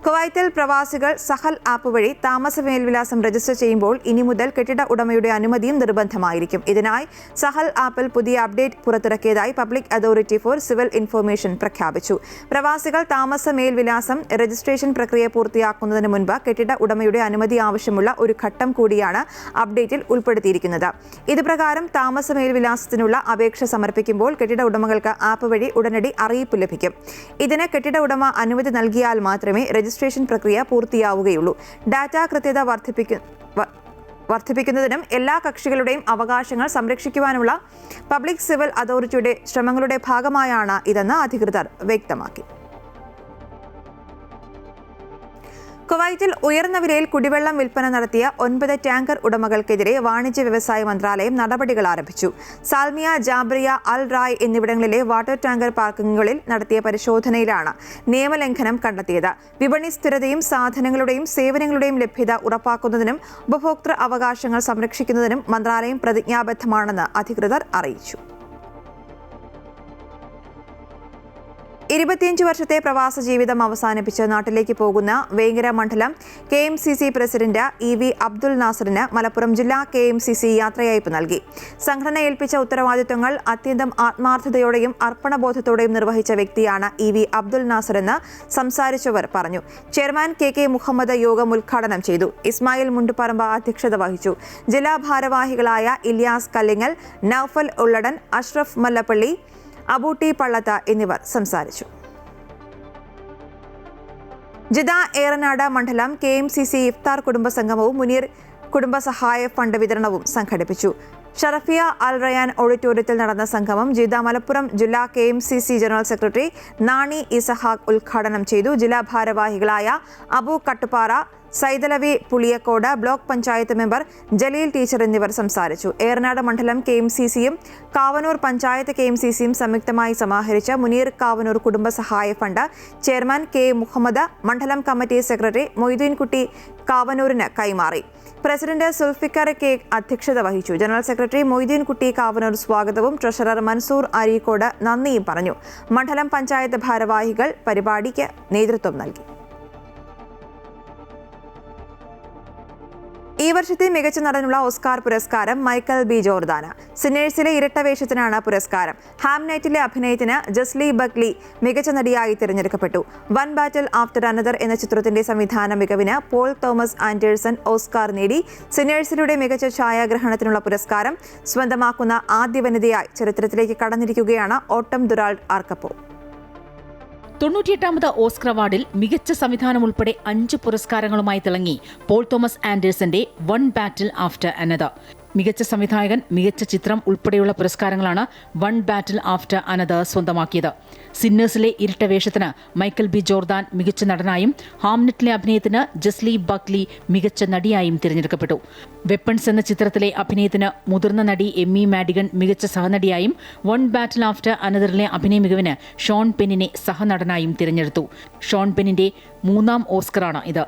കുവൈത്തിൽ പ്രവാസികൾ സഹൽ ആപ്പ് വഴി താമസ മേൽവിലാസം രജിസ്റ്റർ ചെയ്യുമ്പോൾ ഇനി മുതൽ കെട്ടിട ഉടമയുടെ അനുമതിയും നിർബന്ധമായിരിക്കും. ഇതിനായി സഹൽ ആപ്പിൽ പുതിയ അപ്ഡേറ്റ് പുറത്തിറക്കിയതായി public authority for civil information പ്രഖ്യാപിച്ചു. പ്രവാസികൾ താമസ മേൽവിലാസം രജിസ്ട്രേഷൻ പ്രക്രിയ പൂർത്തിയാക്കുന്നതിന് മുൻപ് കെട്ടിട ഉടമയുടെ അനുമതി ആവശ്യമുള്ള ഒരു ഘട്ടം കൂടിയാണ് അപ്ഡേറ്റിൽ ഉൾപ്പെടുത്തിയിരിക്കുന്നത്. ഇതുപ്രകാരം താമസ മേൽവിലാസത്തിനുള്ള അപേക്ഷ സമർപ്പിക്കുമ്പോൾ കെട്ടിട ഉടമകൾക്ക് ആപ്പ് വഴി ഉടനടി അറിയിപ്പ് ലഭിക്കും. ഇതിന് കെട്ടിട ഉടമ അനുമതി നൽകിയാൽ മാത്രമേ രജിസ്ട്രേഷൻ പ്രക്രിയ പൂർത്തിയാവുകയുള്ളൂ. ഡാറ്റ കൃത്യത വർദ്ധിപ്പിക്കുന്നതിനും എല്ലാ കക്ഷികളുടെയും അവകാശങ്ങൾ സംരക്ഷിക്കുവാനുള്ള പബ്ലിക് സിവിൽ അതോറിറ്റിയുടെ ശ്രമങ്ങളുടെ ഭാഗമായാണ് ഇതെന്ന് അധികൃതർ വ്യക്തമാക്കി. കുവൈറ്റിൽ ഉയർന്ന വിലയിൽ കുടിവെള്ളം വിൽപ്പന നടത്തിയ 9 ടാങ്കർ ഉടമകൾക്കെതിരെ വാണിജ്യ വ്യവസായ മന്ത്രാലയം നടപടികൾ ആരംഭിച്ചു. സാൽമിയ, ജാബ്രിയ, അൽ റായ് എന്നിവിടങ്ങളിലെ വാട്ടർ ടാങ്കർ പാർക്കിങ്ങുകളിൽ നടത്തിയ പരിശോധനയിലാണ് നിയമലംഘനം കണ്ടെത്തിയത്. വിപണി സ്ഥിരതയും സാധനങ്ങളുടെയും സേവനങ്ങളുടെയും ലഭ്യത ഉറപ്പാക്കുന്നതിനും ഉപഭോക്തൃ അവകാശങ്ങൾ സംരക്ഷിക്കുന്നതിനും മന്ത്രാലയം പ്രതിജ്ഞാബദ്ധമാണെന്ന് അധികൃതർ അറിയിച്ചു. 25 വർഷത്തെ പ്രവാസ ജീവിതം അവസാനിപ്പിച്ച് നാട്ടിലേക്ക് പോകുന്ന വേങ്ങര മണ്ഡലം KMCC പ്രസിഡന്റ് EV അബ്ദുൽ നാസറിന് മലപ്പുറം ജില്ലാ KMCC യാത്രയയപ്പ് നൽകി. സംഘടന ഏൽപ്പിച്ച ഉത്തരവാദിത്തങ്ങൾ അത്യന്തം ആത്മാർത്ഥതയോടെയും അർപ്പണബോധത്തോടെയും നിർവഹിച്ച വ്യക്തിയാണ് EV അബ്ദുൽ നാസർ എന്ന് സംസാരിച്ചവർ പറഞ്ഞു. ചെയർമാൻ KK മുഹമ്മദ് യോഗം ഉദ്ഘാടനം ചെയ്തു. ഇസ്മായിൽ മുണ്ടുപറമ്പ് അധ്യക്ഷത വഹിച്ചു. ജില്ലാ ഭാരവാഹികളായ ഇല്യാസ് കല്ലിങ്ങൽ, നൌഫൽ ഉള്ളടൻ, അഷ്റഫ് മല്ലപ്പള്ളി, അബൂട്ടി പള്ളത്ത എന്നിവർ സംസാരിച്ചു. ജിദ ഏറനാട് മണ്ഡലം KMCC ഇഫ്താർ കുടുംബ സംഗമവും മുനീർ കുടുംബസഹായ ഫണ്ട് വിതരണവും സംഘടിപ്പിച്ചു. ഷറഫിയ അൽ റയാൻ ഓഡിറ്റോറിയത്തിൽ നടന്ന സംഗമം ജിദ മലപ്പുറം ജില്ലാ KMCC general secretary Nani Isahaq ഉദ്ഘാടനം ചെയ്തു. ജില്ലാ ഭാരവാഹികളായ Abu Kattupara, Saidalavi Puliyakkode, block panchayat member Jaleel teacher എന്നിവർ സംസാരിച്ചു. ഏറനാട് മണ്ഡലം KMCCയും കാവനൂർ പഞ്ചായത്ത് KMCCയും സംയുക്തമായി സമാഹരിച്ച മുനീർ കാവനൂർ കുടുംബസഹായ ഫണ്ട് ചെയർമാൻ K മുഹമ്മദ് മണ്ഡലം കമ്മിറ്റി സെക്രട്ടറി മൊയ്തീൻകുട്ടി കാവനൂരിന് കൈമാറി. പ്രസിഡന്റ് സുൽഫിക്കർ K അധ്യക്ഷത വഹിച്ചു. ജനറൽ സെക്രട്ടറി മൊയ്തീൻകുട്ടി കാവനൂർ സ്വാഗതവും ട്രഷറർ മൻസൂർ അരീക്കോട് നന്ദിയും പറഞ്ഞു. മണ്ഡലം പഞ്ചായത്ത് ഭാരവാഹികൾ പരിപാടിക്ക് നേതൃത്വം നൽകി. ഈ വർഷത്തെ മികച്ച നടനുള്ള ഓസ്കാർ പുരസ്കാരം മൈക്കൽ B ജോർദാന്. സിന്നേഴ്സിലെ ഇരട്ട വേഷത്തിനാണ് പുരസ്കാരം. ഹാംനൈറ്റിലെ അഭിനയത്തിന് ജസ്ലി ബക്ലി മികച്ച നടിയായി തിരഞ്ഞെടുക്കപ്പെട്ടു. വൺ ബാറ്റിൽ ആഫ്റ്റർ അനദർ എന്ന ചിത്രത്തിന്റെ സംവിധാന മികവിന് പോൾ തോമസ് ആൻഡേഴ്സൺ ഓസ്കാർ നേടി. സിന്നേഴ്സിലൂടെ മികച്ച ഛായാഗ്രഹണത്തിനുള്ള പുരസ്കാരം സ്വന്തമാക്കുന്ന ആദ്യ വനിതയായി ചരിത്രത്തിലേക്ക് കടന്നിരിക്കുകയാണ് ഓട്ടം ദുറാൾഡ് ആർക്കപ്പോ. 98ാമത് ഓസ്കർ അവാർഡിൽ മികച്ച സംവിധാനം ഉൾപ്പെടെ 5 പുരസ്കാരങ്ങളുമായി തിളങ്ങി Paul Thomas ആൻഡേഴ്സന്റെ one battle after another. മികച്ച സംവിധായകൻ, മികച്ച ചിത്രം ഉൾപ്പെടെയുള്ള പുരസ്കാരങ്ങളാണ് വൺ ബാറ്റിൽ ആഫ്റ്റർ അനദർ സ്വന്തമാക്കിയത്. സിന്നേഴ്സിലെ ഇരട്ട വേഷത്തിന് മൈക്കൽ ബി ജോർദാൻ മികച്ച നടനായും ഹാംനെറ്റിലെ അഭിനയത്തിന് ജസ്ലി ബക്ലി മികച്ച നടിയായും തിരഞ്ഞെടുക്കപ്പെട്ടു. വെപ്പൺസ് എന്ന ചിത്രത്തിലെ അഭിനയത്തിന് മുതിർന്ന നടി എമ്മി മാഡിഗൺ മികച്ച സഹനടിയായും വൺ ബാറ്റിൽ ആഫ്റ്റർ അനദറിലെ അഭിനയ മികവിന് ഷോൺ പെന്നിനെ സഹനടനായും തിരഞ്ഞെടുത്തു. ഷോൺ പെന്നിന്റെ 3ാം ഓസ്കറാണ് ഇത്.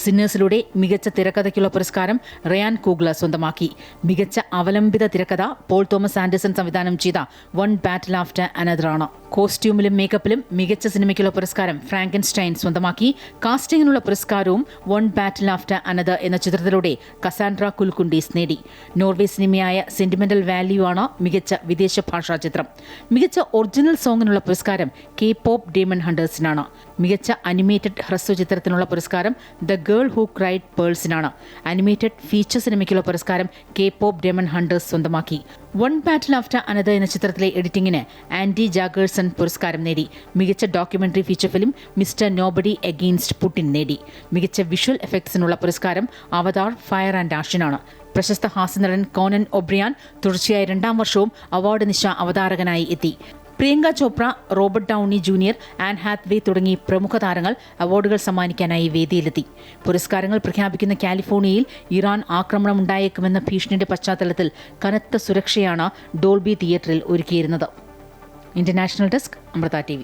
സിന്നേഴ്സിലൂടെ മികച്ച തിരക്കഥയ്ക്കുള്ള പുരസ്കാരം റയാൻ കൂഗ്ലർ സ്വന്തമാക്കി. മികച്ച അവലംബിത തിരക്കഥ പോൾ തോമസ് ആൻഡേഴ്സൺ സംവിധാനം ചെയ്ത വൺ ബാറ്റിൽ ആഫ്റ്റർ അനദറാണ്. കോസ്റ്റ്യൂമിലും മേക്കപ്പിലും മികച്ച സിനിമയ്ക്കുള്ള പുരസ്കാരം ഫ്രാങ്കൻസ്റ്റൈൻ സ്വന്തമാക്കി. കാസ്റ്റിംഗിനുള്ള പുരസ്കാരവും വൺ ബാറ്റിൽ ആഫ്റ്റർ അനദർ എന്ന ചിത്രത്തിലൂടെ കസാൻഡ്ര കുൽക്കുണ്ടീസ് നേടി. നോർവേ സിനിമയായ സെന്റിമെന്റൽ വാല്യൂ ആണ് മികച്ച വിദേശ ഭാഷാ ചിത്രം. മികച്ച ഒറിജിനൽ സോങ്ങിനുള്ള പുരസ്കാരം കെ പോപ്പ് ഡേമൺ ഹണ്ടേഴ്സിനാണ്. മികച്ച അനിമേറ്റഡ് ഹ്രസ്വ ചിത്രത്തിനുള്ള പുരസ്കാരം ദ ഗേൾ ഹൂ ക്രൈഡ് പേൾസിനാണ്. അനിമേറ്റഡ് ഫീച്ചർ സിനിമയ്ക്കുള്ള പുരസ്കാരം കെ പോപ്പ് ഡേമൺ ഹണ്ടേഴ്സ് സ്വന്തമാക്കി. വൺ ബാറ്റിൽ ആഫ്റ്റർ അനദർ എന്ന ചിത്രത്തിലെ എഡിറ്റിംഗിന് ആൻഡി ജാഗേഴ്സൺ പുരസ്കാരം നേടി. മികച്ച documentary feature film Mister Nobody against Putin നേടി. മികച്ച വിഷ്വൽ എഫക്ട്സിനുള്ള പുരസ്കാരം അവതാർ ഫയർ ആൻഡ് ആഷിനാണ്. പ്രശസ്ത ഹാസ്യനടൻ കോനൻ ഒബ്രിയാൻ തുടർച്ചയായ 2ാം വർഷവും അവാർഡ് നിശ അവതാരകനായി എത്തി. Priyanka Chopra, Robert Downey junior, an Hathway തുടങ്ങി പ്രമുഖ താരങ്ങൾ അവാർഡുകൾ സമ്മാനിക്കാനായി വേദിയിലെത്തി. പുരസ്കാരങ്ങൾ പ്രഖ്യാപിക്കുന്ന കാലിഫോർണിയയിൽ ഇറാൻ ആക്രമണം ഉണ്ടായേക്കുമെന്ന ഭീഷണിയുടെ പശ്ചാത്തലത്തിൽ കനത്ത സുരക്ഷയാണ് ഡോൾബി തിയേറ്ററിൽ ഒരുക്കിയിരുന്നത്. International desk, Amrita TV.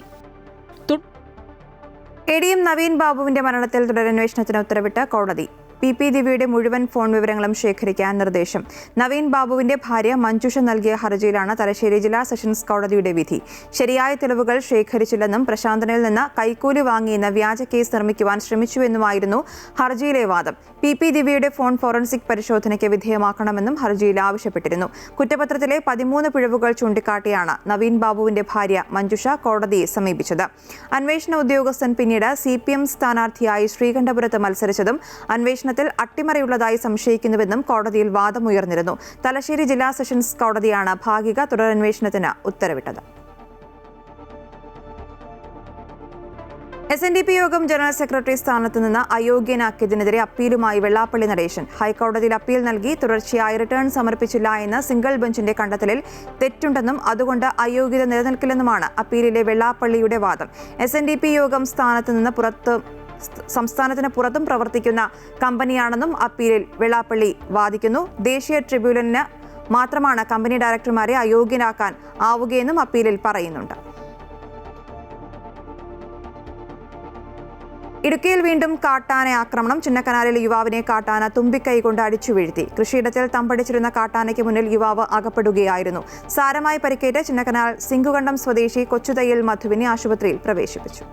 ADM Naveen ബാബുവിന്റെ മരണത്തിൽ തുടരന്വേഷണത്തിന് ഉത്തരവിട്ട് കോടതി. PP ദിവ്യയുടെ മുഴുവൻ ഫോൺ വിവരങ്ങളും ശേഖരിക്കാൻ നിർദ്ദേശം. നവീൻ ബാബുവിന്റെ ഭാര്യ മഞ്ജുഷ നൽകിയ ഹർജിയിലാണ് തലശ്ശേരി ജില്ലാ സെഷൻസ് കോടതിയുടെ വിധി. ശരിയായ തെളിവുകൾ ശേഖരിച്ചില്ലെന്നും പ്രശാന്തനിൽ നിന്ന് കൈക്കൂലി വാങ്ങിയെന്ന് വ്യാജ കേസ് നിർമ്മിക്കുവാൻ ശ്രമിച്ചുവെന്നുമായിരുന്നു ഹർജിയിലെ വാദം. PP ദിവ്യയുടെ ഫോൺ ഫോറൻസിക് പരിശോധനയ്ക്ക് വിധേയമാക്കണമെന്നും ഹർജിയിൽ ആവശ്യപ്പെട്ടിരുന്നു. കുറ്റപത്രത്തിലെ 13 പിഴവുകൾ ചൂണ്ടിക്കാട്ടിയാണ് നവീൻ ബാബുവിന്റെ ഭാര്യ മഞ്ജുഷ കോടതിയെ സമീപിച്ചത്. അന്വേഷണ ഉദ്യോഗസ്ഥൻ പിന്നീട് CPM സ്ഥാനാർത്ഥിയായി ശ്രീകണ്ഠപുരത്ത് മത്സരിച്ചതും അന്വേഷണത്തിൽ അട്ടിമറിയുള്ളതായി സംശയിക്കുന്നുവെന്നും കോടതിയിൽ വാദമുയർന്നിരുന്നു. തലശ്ശേരി ജില്ലാ സെഷൻസ് കോടതിയാണ് ഭാഗിക തുടരന്വേഷണത്തിന് ഉത്തരവിട്ടത്. SNDP യോഗം ജനറൽ സെക്രട്ടറി സ്ഥാനത്ത് നിന്ന് അയോഗ്യനാക്കിയതിനെതിരെ അപ്പീലുമായി വെള്ളാപ്പള്ളി നടേശൻ ഹൈക്കോടതിയിൽ അപ്പീൽ നൽകി. തുടർച്ചയായി റിട്ടേൺ സമർപ്പിച്ചില്ല എന്ന സിംഗിൾ ബെഞ്ചിന്റെ കണ്ടെത്തലിൽ തെറ്റുണ്ടെന്നും അതുകൊണ്ട് അയോഗ്യത നിലനിൽക്കില്ലെന്നുമാണ് അപ്പീലിലെ വെള്ളാപ്പള്ളിയുടെ വാദം. SNDP യോഗം സംസ്ഥാനത്തിന് പുറത്തും പ്രവർത്തിക്കുന്ന കമ്പനിയാണെന്നും അപ്പീലിൽ വെള്ളാപ്പള്ളി വാദിക്കുന്നു. ദേശീയ ട്രിബ്യൂണലിന് മാത്രമാണ് കമ്പനി ഡയറക്ടർമാരെ അയോഗ്യനാക്കാൻ ആവുകയെന്നും അപ്പീലിൽ പറയുന്നുണ്ട്. ഇടുക്കിയിൽ വീണ്ടും കാട്ടാന ആക്രമണം. ചിന്നക്കനാലിൽ യുവാവിനെ കാട്ടാന തുമ്പിക്കൈ കൊണ്ട് അടിച്ചു വീഴ്ത്തി. കൃഷിയിടത്തിൽ തമ്പടിച്ചിരുന്ന കാട്ടാനയ്ക്ക് മുന്നിൽ യുവാവ് അകപ്പെടുകയായിരുന്നു. സാരമായി പരിക്കേറ്റ ചിന്നക്കനാൽ സിംഗുകണ്ടം സ്വദേശി കൊച്ചുതയ്യൽ മധുവിനെ ആശുപത്രിയിൽ പ്രവേശിപ്പിച്ചു.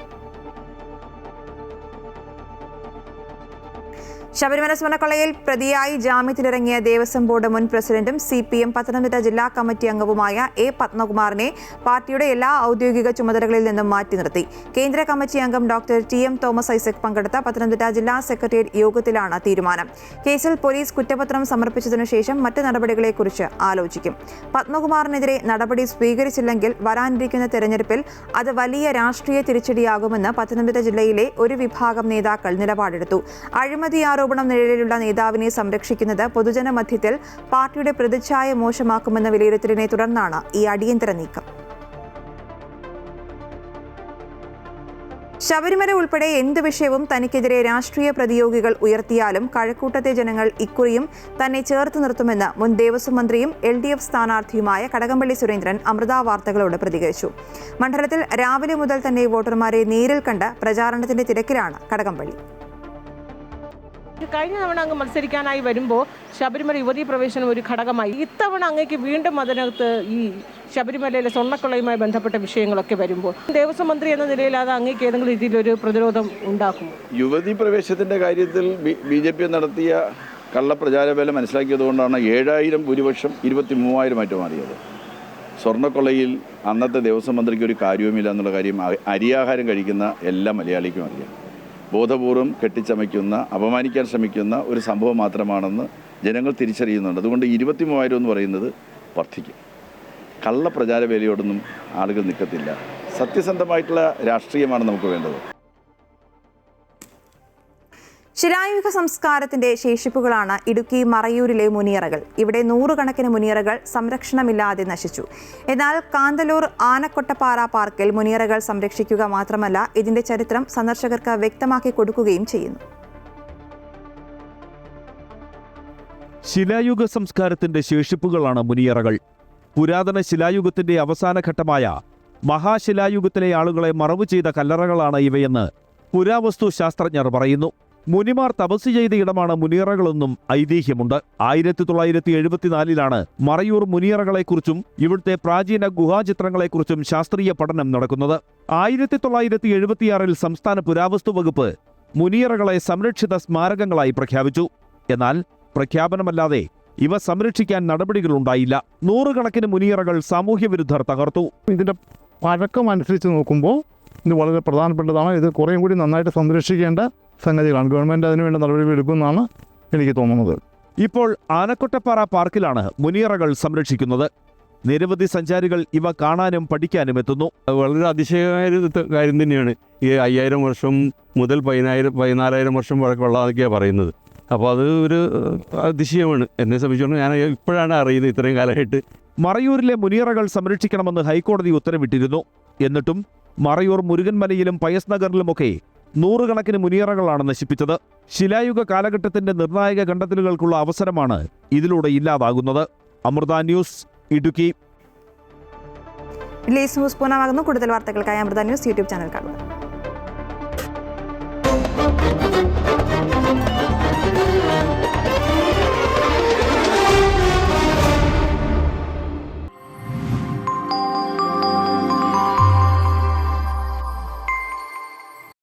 ശബരിമല സ്വർണ്ണക്കൊള്ളയിൽ പ്രതിയായി ജാമ്യത്തിലിറങ്ങിയ ദേവസ്വം ബോർഡ് മുൻ പ്രസിഡന്റും CPM പത്തനംതിട്ട ജില്ലാ കമ്മിറ്റി അംഗവുമായ A. പത്മകുമാറിനെ പാർട്ടിയുടെ എല്ലാ ഔദ്യോഗിക ചുമതലകളിൽ നിന്നും മാറ്റി നിർത്തി. കേന്ദ്ര കമ്മിറ്റി അംഗം ഡോക്ടർ TM തോമസ് ഐസക് പങ്കെടുത്ത പത്തനംതിട്ട ജില്ലാ സെക്രട്ടേറിയറ്റ് യോഗത്തിലാണ് തീരുമാനം. കേസിൽ പോലീസ് കുറ്റപത്രം സമർപ്പിച്ചതിനു ശേഷം മറ്റ് നടപടികളെക്കുറിച്ച് ആലോചിക്കും. പത്മകുമാറിനെതിരെ നടപടി സ്വീകരിച്ചില്ലെങ്കിൽ വരാനിരിക്കുന്ന തെരഞ്ഞെടുപ്പിൽ അത് വലിയ രാഷ്ട്രീയ തിരിച്ചടിയാകുമെന്ന് പത്തനംതിട്ട ജില്ലയിലെ ഒരു വിഭാഗം നേതാക്കൾ നിലപാടെടുത്തു. അഴിമതി ആരോപണം നിഴലിലുള്ള നേതാവിനെ സംരക്ഷിക്കുന്നത് പൊതുജന മധ്യത്തിൽ പാർട്ടിയുടെ പ്രതിച്ഛായ മോശമാക്കുമെന്ന വിലയിരുത്തലിനെ തുടർന്നാണ് ഈ അടിയന്തര നീക്കം. ശബരിമല ഉൾപ്പെടെ എന്ത് വിഷയവും തനിക്കെതിരെ രാഷ്ട്രീയ പ്രതിയോഗികൾ ഉയർത്തിയാലും കഴക്കൂട്ടത്തെ ജനങ്ങൾ ഇക്കുറിയും തന്നെ ചേർത്ത് നിർത്തുമെന്ന് മുൻ ദേവസ്വം മന്ത്രിയും LDF സ്ഥാനാർത്ഥിയുമായ കടകംപള്ളി സുരേന്ദ്രൻ അമൃത വാർത്തകളോട് പ്രതികരിച്ചു. മണ്ഡലത്തിൽ രാവിലെ മുതൽ തന്നെ വോട്ടർമാരെ നേരിൽ കണ്ട് പ്രചാരണത്തിന്റെ തിരക്കിലാണ് കടകംപള്ളി. കഴിഞ്ഞ തവണ അങ്ങ് മത്സരിക്കാനായി വരുമ്പോൾ ശബരിമല യുവതീ പ്രവേശനം ഒരു ഘടകമായി. ഇത്തവണ അങ്ങേക്ക് വീണ്ടും അതിനകത്ത് ഈ ശബരിമലയിലെ സ്വർണ്ണക്കൊള്ളയുമായി ബന്ധപ്പെട്ട വിഷയങ്ങളൊക്കെ വരുമ്പോൾ ദേവസ്വം മന്ത്രി എന്ന നിലയിൽ അത് അങ്ങേക്ക് ഏതെങ്കിലും രീതിയിലൊരു പ്രതിരോധം ഉണ്ടാക്കും? യുവതീ പ്രവേശനത്തിൻ്റെ കാര്യത്തിൽ BJP നടത്തിയ കള്ളപ്രചാരവേല മനസ്സിലാക്കിയതുകൊണ്ടാണ് 7000 ഭൂരിപക്ഷം 23,000 മാറിയത്. സ്വർണ്ണക്കൊള്ളയിൽ അന്നത്തെ ദേവസ്വം മന്ത്രിക്ക് ഒരു കാര്യവുമില്ല എന്നുള്ള കാര്യം അരിയാഹാരം കഴിക്കുന്ന എല്ലാ മലയാളിക്കും അറിയാം. ബോധപൂർവം കെട്ടിച്ചമയ്ക്കുന്ന, അപമാനിക്കാൻ ശ്രമിക്കുന്ന ഒരു സംഭവം മാത്രമാണെന്ന് ജനങ്ങൾ തിരിച്ചറിയുന്നുണ്ട്. അതുകൊണ്ട് 23,000 എന്ന് പറയുന്നത് വർദ്ധിക്കും. കള്ളപ്രചാരവേലയോടൊന്നും ആളുകൾ നിൽക്കത്തില്ല. സത്യസന്ധമായിട്ടുള്ള രാഷ്ട്രീയമാണ് നമുക്ക് വേണ്ടത്. ശിലായുഗ സംസ്കാരത്തിന്റെ ശേഷിപ്പുകളാണ് ഇടുക്കി മറയൂരിലെ മുനിയറകൾ. ഇവിടെ നൂറുകണക്കിന് മുനിയറകൾ സംരക്ഷണമില്ലാതെ നശിച്ചു. എന്നാൽ കാന്തല്ലൂർ ആനക്കൊട്ടപ്പാറ പാർക്കിൽ മുനിയറകൾ സംരക്ഷിക്കുക മാത്രമല്ല, ഇതിന്റെ ചരിത്രം സന്ദർശകർക്ക് വ്യക്തമാക്കി കൊടുക്കുകയും ചെയ്യുന്നു. ശിലായുഗ സംസ്കാരത്തിന്റെ ശേഷിപ്പുകളാണ് മുനിയറകൾ. പുരാതന ശിലായുഗത്തിന്റെ അവസാന ഘട്ടമായ മഹാശിലായുഗത്തിലെ ആളുകളെ മറവു ചെയ്ത കല്ലറകളാണ് ഇവയെന്ന് പുരാവസ്തു ശാസ്ത്രജ്ഞർ പറയുന്നു. മുനിമാർ തപസ് ചെയ്ത ഇടമാണ് മുനിയറകളെന്നും ഐതിഹ്യമുണ്ട്. 1974 മറയൂർ മുനിയറകളെക്കുറിച്ചും ഇവിടുത്തെ പ്രാചീന ഗുഹാചിത്രങ്ങളെക്കുറിച്ചും ശാസ്ത്രീയ പഠനം നടക്കുന്നത്. 1976 സംസ്ഥാന പുരാവസ്തു വകുപ്പ് മുനിയറകളെ സംരക്ഷിത സ്മാരകങ്ങളായി പ്രഖ്യാപിച്ചു. എന്നാൽ പ്രഖ്യാപനമല്ലാതെ ഇവ സംരക്ഷിക്കാൻ നടപടികളുണ്ടായില്ല. നൂറുകണക്കിന് മുനിയറകൾ സാമൂഹ്യ വിരുദ്ധർ തകർത്തു. ഇതിൻ്റെ പഴക്കം അനുസരിച്ച് നോക്കുമ്പോൾ ഇത് വളരെ പ്രധാനപ്പെട്ടതാണ്. ഇത് കുറേയും കൂടി നന്നായിട്ട് സംരക്ഷിക്കേണ്ട സംഗതികളാണ്. ഗവൺമെൻറ് അതിനുവേണ്ട നടപടികൾ എടുക്കുമെന്നാണ് എനിക്ക് തോന്നുന്നത്. ഇപ്പോൾ ആനക്കൊട്ടപ്പാറ പാർക്കിലാണ് മുനിയറകൾ സംരക്ഷിക്കുന്നത്. നിരവധി സഞ്ചാരികൾ ഇവ കാണാനും പഠിക്കാനും എത്തുന്നു. വളരെ അതിശയമായ ഒരു കാര്യം തന്നെയാണ്. ഈ 5000 വർഷം മുതൽ 14,000 വർഷം പഴക്കമുള്ളതൊക്കെയാണ് പറയുന്നത്. അപ്പോൾ അത് ഒരു അതിശയമാണ്. എന്നെ സംബന്ധിച്ചോളം ഞാൻ ഇപ്പോഴാണ് അറിയുന്നത് ഇത്രയും കാലമായിട്ട്. മറയൂരിലെ മുനിയറകൾ സംരക്ഷിക്കണമെന്ന് ഹൈക്കോടതി ഉത്തരവിട്ടിരുന്നു. എന്നിട്ടും മറയൂർ മുരുകൻമലയിലും പയസ് നഗറിലുമൊക്കെ നൂറുകണക്കിന് മുനിയറകളാണ് നശിപ്പിച്ചത്. ശിലായുഗ കാലഘട്ടത്തിന്റെ നിർണായക കണ്ടെത്തലുകൾക്കുള്ള അവസരമാണ് ഇതിലൂടെ ഇല്ലാതാകുന്നത്. അമൃത ന്യൂസ്, ഇടുക്കി. ന്യൂസ് പൂർണ്ണമാകുന്നു. കൂടുതൽ വാർത്തകൾക്കായി അമൃത ന്യൂസ് യൂട്യൂബ് ചാനൽ കാണുക.